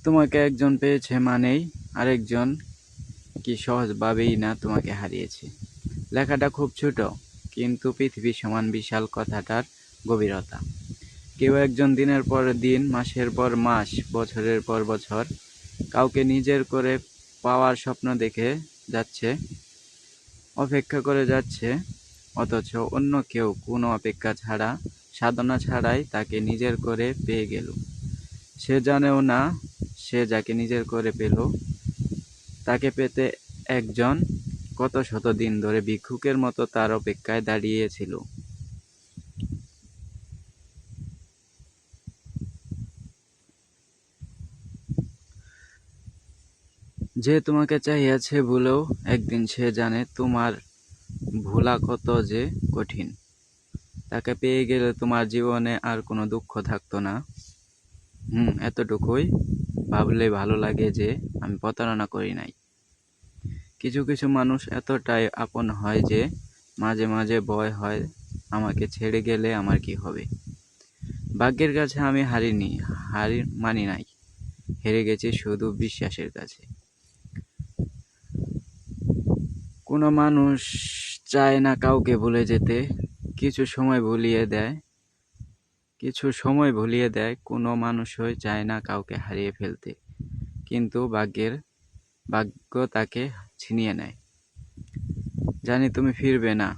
তোমাকে একজন পেয়েছে মানেই আরেকজন কি সহজভাবেই না তোমাকে হারিয়েছে। লেখাটা খুব ছোট, কিন্তু পৃথিবী সমান বিশাল কথাটার গভীরতা। কেউ একজন দিনের পর দিন, মাসের পর মাস, বছরের পর বছর কাউকে নিজের করে পাওয়ার স্বপ্ন দেখে যাচ্ছে, অপেক্ষা করে যাচ্ছে, অথচ অন্য কেউ কোনো অপেক্ষা ছাড়া, সাধনা ছাড়াই তাকে নিজের করে পেয়ে গেল। সে জানেও না সে যাকে নিজের করে পেল, তাকে পেতে একজন কত শত দিন ধরে ভিক্ষুকের মতো তার অপেক্ষায় দাঁড়িয়েছিল। যে তোমাকে চাহিয়াছে ভুলেও একদিন সে জানে তোমার ভোলা কত যে কঠিন। তাকে পেয়ে গেলে তোমার জীবনে আর কোনো দুঃখ থাকতো না। এতটুকুই ভাবলে ভালো লাগে যে আমি প্রতারণা করি নাই। কিছু কিছু মানুষ এতটাই আপন হয় যে মাঝে মাঝে ভয় হয় আমাকে ছেড়ে গেলে আমার কি হবে। ভাগ্যের কাছে আমি হার মানি নাই, হেরে গেছি শুধু বিশ্বাসের কাছে। কোনো মানুষ চায় না কাউকে ভুলে যেতে, কিছু সময় ভুলিয়ে দেয় কোনো মানুষই চায় না কাউকে হারিয়ে ফেলতে, কিন্তু ভাগ্য তাকে ছিনিয়ে নেয়। জানি তুমি ফিরবে না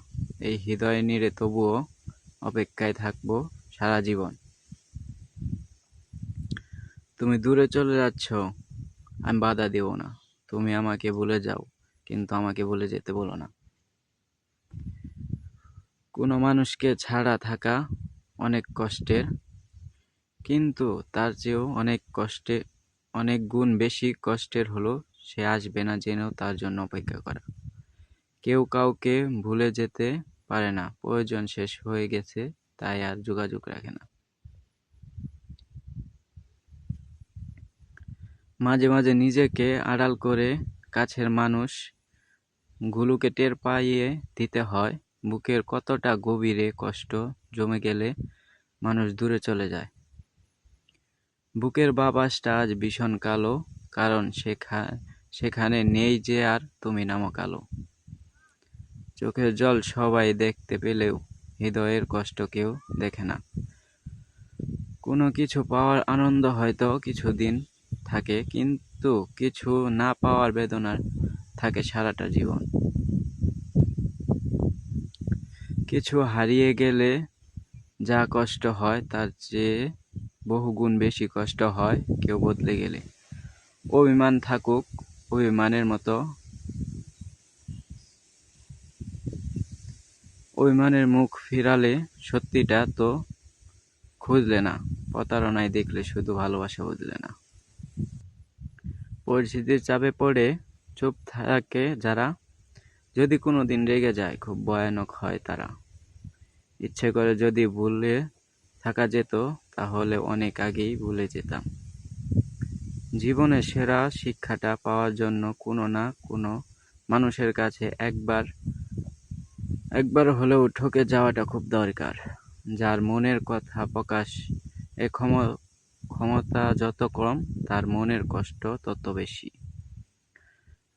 এই হৃদয় নিড়ে, তবুও অপেক্ষায় থাকবো সারা জীবন। তুমি দূরে চলে যাচ্ছ, আমি বাধা দেব না। তুমি আমাকে ভুলে যাও, কিন্তু আমাকে ভুলে যেতে বলো না। কোনো মানুষকে ছাড়া থাকা অনেক কষ্টের, কিন্তু তার চেয়েও অনেক গুণ বেশি কষ্টের হলো সে আসবে না জেনেও তার জন্য অপেক্ষা করা। কেউ কাউকে ভুলে যেতে পারে না, প্রয়োজন শেষ হয়ে গেছে তাই আর যোগাযোগ রাখে না। মাঝে মাঝে নিজেকে আড়াল করে কাছের মানুষ গুলোকে টের পাইয়ে দিতে হয়। বুকের কতটা গভীরে কষ্ট জমে গেলে মানুষ দূরে চলে যায়। বুকের বাতাসটা আজ ভীষণ কালো, কারণ সেখানে নেই যে আর তুমি নামক আলো। চোখের জল সবাই দেখতে পেলেও হৃদয়ের কষ্ট কেউ দেখে না। কোনো কিছু পাওয়ার আনন্দ হয়তো কিছুদিন থাকে, কিন্তু কিছু না পাওয়ার বেদনা থাকে সারাটা জীবন। কিছু হারিয়ে গেলে যা কষ্ট হয় তার চেয়ে বহুগুণ বেশি কষ্ট হয় কেউ বদলে গেলে। অভিমান থাকুক অভিমানের মতো, অভিমানের মুখ ফিরালে সত্যিটা তো খুঁজলে না, প্রতারণায় দেখলে শুধু ভালোবাসা বুঝলে না। পরিস্থিতির চাপে পড়ে চুপ থাকে যারা, যদি কোনোদিন রেগে যায় খুব ভয়ানক হয় তারা। ইচ্ছে করে যদি ভুলে থাকা যেত, তাহলে অনেক আগেই ভুলে যেতাম। জীবনের সেরা শিক্ষাটা পাওয়ার জন্য কোনো না কোনো মানুষের কাছে একবার হলেও ঠকে যাওয়াটা খুব দরকার। যার মনের কথা প্রকাশ এ ক্ষমতা যত কম, তার মনের কষ্ট তত বেশি।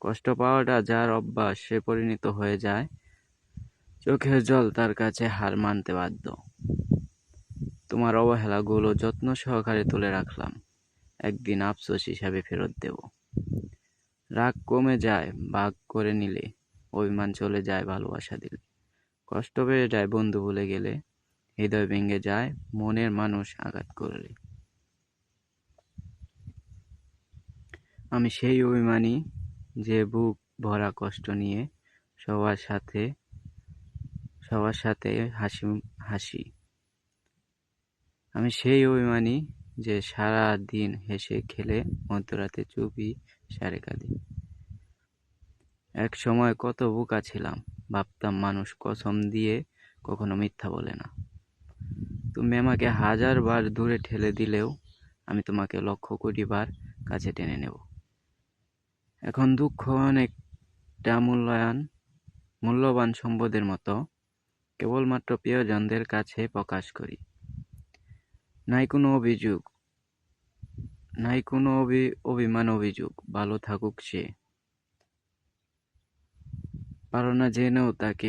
কষ্ট পাওয়াটা যার অভ্যাস, সে পরিণত হয়ে যায় চোখের জল তার কাছে হার মানতে বাধ্য। তোমার অবহেলাগুলো যত্ন সহকারে তুলে রাখলাম, একদিন আফসোস হিসাবে ফেরত দেব। রাগ কমে যায় ভাগ করে নিলে, অভিমান চলে যায় ভালোবাসা দিলে, কষ্ট বেড়ে যায় বন্ধু ভুলে গেলে, হৃদয় ভেঙে যায় মনের মানুষ আঘাত করলে। আমি সেই অভিমানী যে বুক ভরা কষ্ট নিয়ে সবার সাথে হাসি। আমি সেই অভিমানী যে সারা দিন হেসে খেলে মধ্যরাতে চুপি সারে কাঁদি। এক সময় কত বোকা ছিলাম, ভাবতাম মানুষ কসম দিয়ে কখনো মিথ্যা বলে না। তুমি আমাকে 1000 বার দূরে ঠেলে দিলেও আমি তোমাকে লক্ষ কোটি বার কাছে টেনে নেব। এখন দুঃখ অনেকটা মূল্যবান সম্পদের মতো, কেবলমাত্র প্রিয়জনদের কাছে প্রকাশ করি। নাই কোনো অভিযোগ, নাই কোনো অভিমান অভিযোগ, ভালো থাকুক সে। পারো না জেনেও তাকে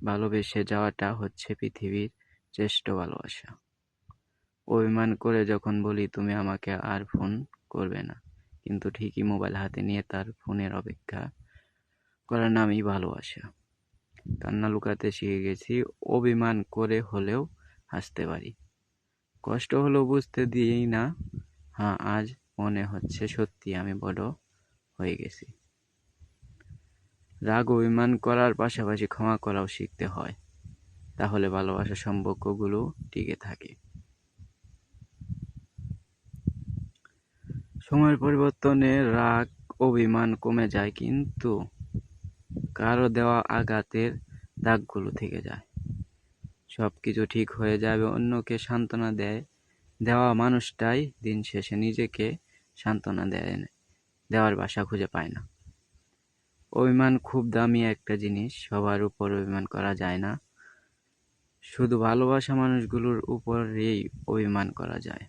ভালোবেসে যাওয়াটা হচ্ছে পৃথিবীর শ্রেষ্ঠ ভালোবাসা। অভিমান করে যখন বলি তুমি আমাকে আর ফোন করবে না, কিন্তু ঠিকই মোবাইল হাতে নিয়ে তার ফোনের অপেক্ষা করার নামই ভালোবাসা। কান্না লুকাতে শিখে গেছি, অভিমান করে হলেও হাসতে পারি। কষ্ট হলেও বুঝতে দিই না। হ্যাঁ, আজ মনে হচ্ছে সত্যি আমি বড় হয়ে গেছি। রাগ অভিমান করার পাশাপাশি ক্ষমা করাও শিখতে হয়, তাহলে ভালোবাসার সম্পর্কগুলো টিকে থাকে। সময়ের পরিবর্তনে রাগ অভিমান কমে যায়, কিন্তু কারো দেওয়া আঘাতের দাগগুলো থেকে যায়। সবকিছু ঠিক হয়ে যাবে অন্যকে সান্ত্বনা দেওয়া মানুষটাই দিন শেষে নিজেকে সান্ত্বনা দেওয়ার ভাষা খুঁজে পায় না। অভিমান খুব দামি একটা জিনিস, সবার উপর অভিমান করা যায় না। শুধু ভালোবাসা মানুষগুলোর উপরেই অভিমান করা যায়।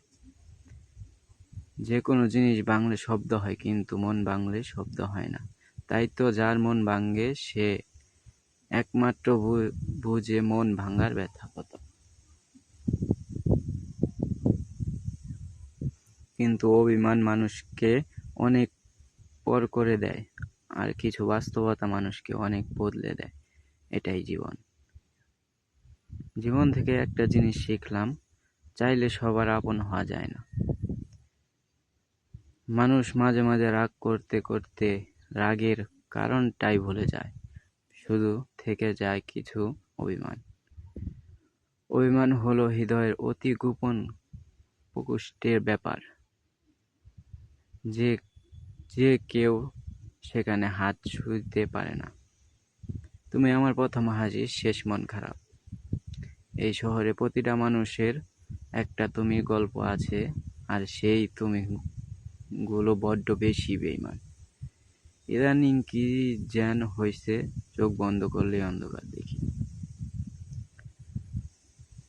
যে কোনো জিনিস ভাঙলে শব্দ হয়, কিন্তু মন ভাঙলে শব্দ হয় না। তাই তো যার মন ভাঙে সে একমাত্র বুঝে মন ভাঙার ব্যথা কত। কিন্তু অভিমান মানুষকে অনেক পর করে দেয়, আর কিছু বাস্তবতা মানুষকে অনেক বদলে দেয়। এটাই জীবন। জীবন থেকে একটা জিনিস শিখলাম, চাইলে সবার আপন হওয়া যায় না। মানুষ মাঝে মাঝে রাগ করতে করতে রাগের কারণটাই ভুলে যায়, শুধু থেকে যায় কিছু অভিমান। অভিমান হলো হৃদয়ের অতি গোপন প্রকোষ্ঠের ব্যাপার, যে কেউ সেখানে হাত ছুঁতে পারে না। তুমি আমার প্রথম হাসি, শেষ মন খারাপ। এই শহরে প্রতিটা মানুষের একটা তুমি গল্প আছে, আর সেই তুমি গুলো বড্ড বেশি বেইমান। ইদানিং কি যেন হয়েছে, চোখ বন্ধ করলেই অন্ধকার দেখি।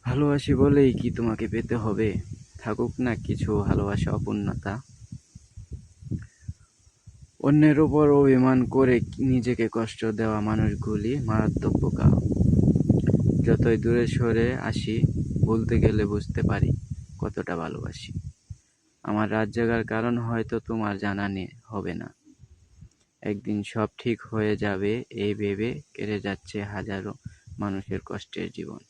ভালোবাসি বলেই কি তোমাকে পেতে হবে? থাকুক না কিছু ভালোবাসা অপূর্ণতা। অন্যের উপর অভিমান করে নিজেকে কষ্ট দেওয়া মানুষগুলি মারাত্মক বোকা। যতই দূরে সরে আসি, বলতে গেলে বুঝতে পারি কতটা ভালোবাসি। আমার রাত জাগার কারণ হয়তো তোমার জানা হবে না। একদিন সব ঠিক হয়ে যাবে এই ভেবে কেটে যাচ্ছে হাজারো মানুষের কষ্টের জীবন।